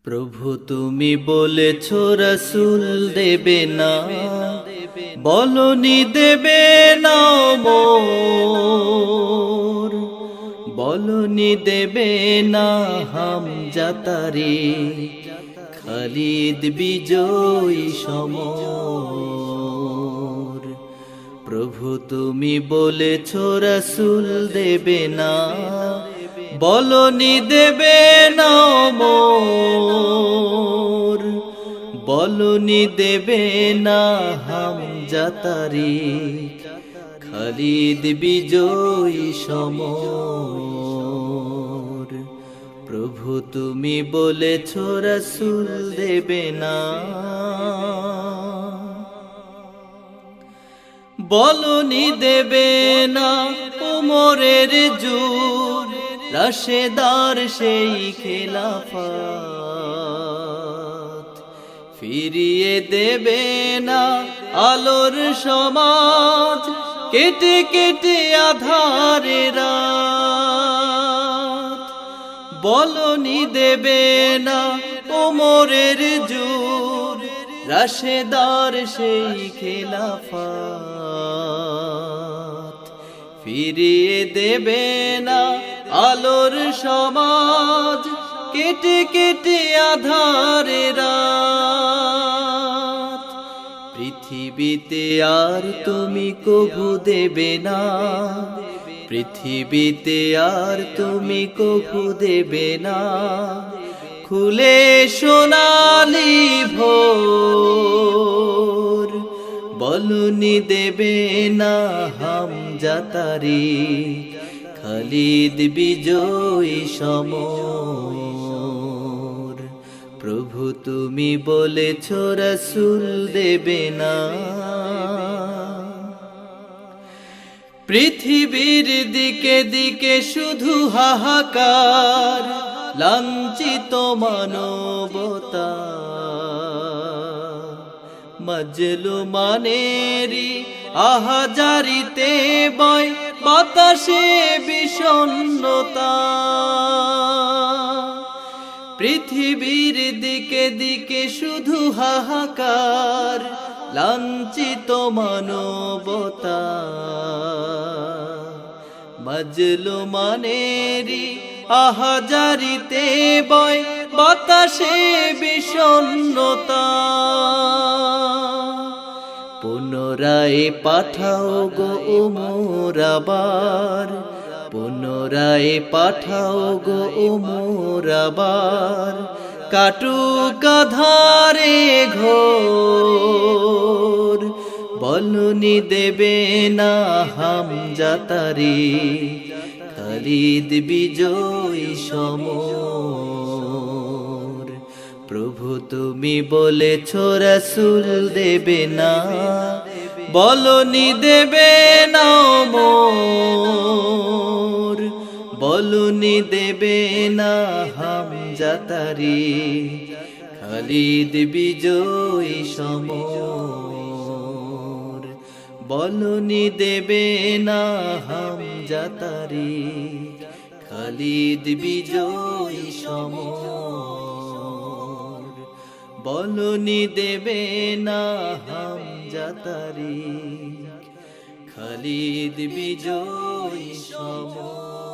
প্রভু তুমি বলেছ রাসূল দেবে না, বলনি দেবে না মোর, বলনি দেবে না হামজা তারে, খালিদ বিজয়ী সমর। প্রভু তুমি বলেছ রাসূল দেবে না, বলনি দেবে না মোর, বলনি দেবে না হামজা তারে, খালিদ বিজয়ী সমর। প্রভু তুমি বলেছ রাসূল দেবে না, বলনি দেবে না উমরের যুগ, রাশেদার সেই খেলাফত, ফিরিয়ে দেবে না আলোর সমাজ, কেটে কেটে আধারে রাত। বলনি দেবে না উমরের যুগ, রাশেদার সেই খেলাফত, ফিরিয়ে দেবে না আলোর সমাজ, কেটে কেটে আধারে রাত। পৃথিবীতে আর তুমি কভু দেবে না, পৃথিবীতে আর তুমি কভু দেবে না, খুলে সোনালি ভোর। বলনি দেবে না হামজা তারে, খালিদ বিজয়ী সমর। প্রভু তুমি বলেছ রাসূল দেবে না, পৃথিবীর দিকে দিকে শুধু হাহাকার, লাঞ্ছিত মানবতা, মাজলুমানেরি আহাজারিতে বয় বাতাসে বিষণ্ণতা। পৃথিবীর দিকে দিকে শুধু হাহাকার, লাঞ্ছিত মানবতা, মাজলুমানেরি আহাজারিতে বয় বাতাসে বিষণ্ণতা। পুনরায় পাঠাও গো উমর আবার, পুনরায় পাঠাও গো উমর আবার, কাটুক আঁধারে ঘোর। বলনি দেবে না হামজা তারে, খালিদ বিজয়ী সমর। প্রভু তুমি বলেছ রাসূল দেবে না, বলনি দেবে না মোর, বলনি দেবে না হামজা তারে, খালিদ বিজয়ী সমর। বলনি দেবে না হামজা তারে, খালিদ বিজয়ী সমর। বলনি দেবে না হামজা তারে, খালিদ বিজয়ী সমর।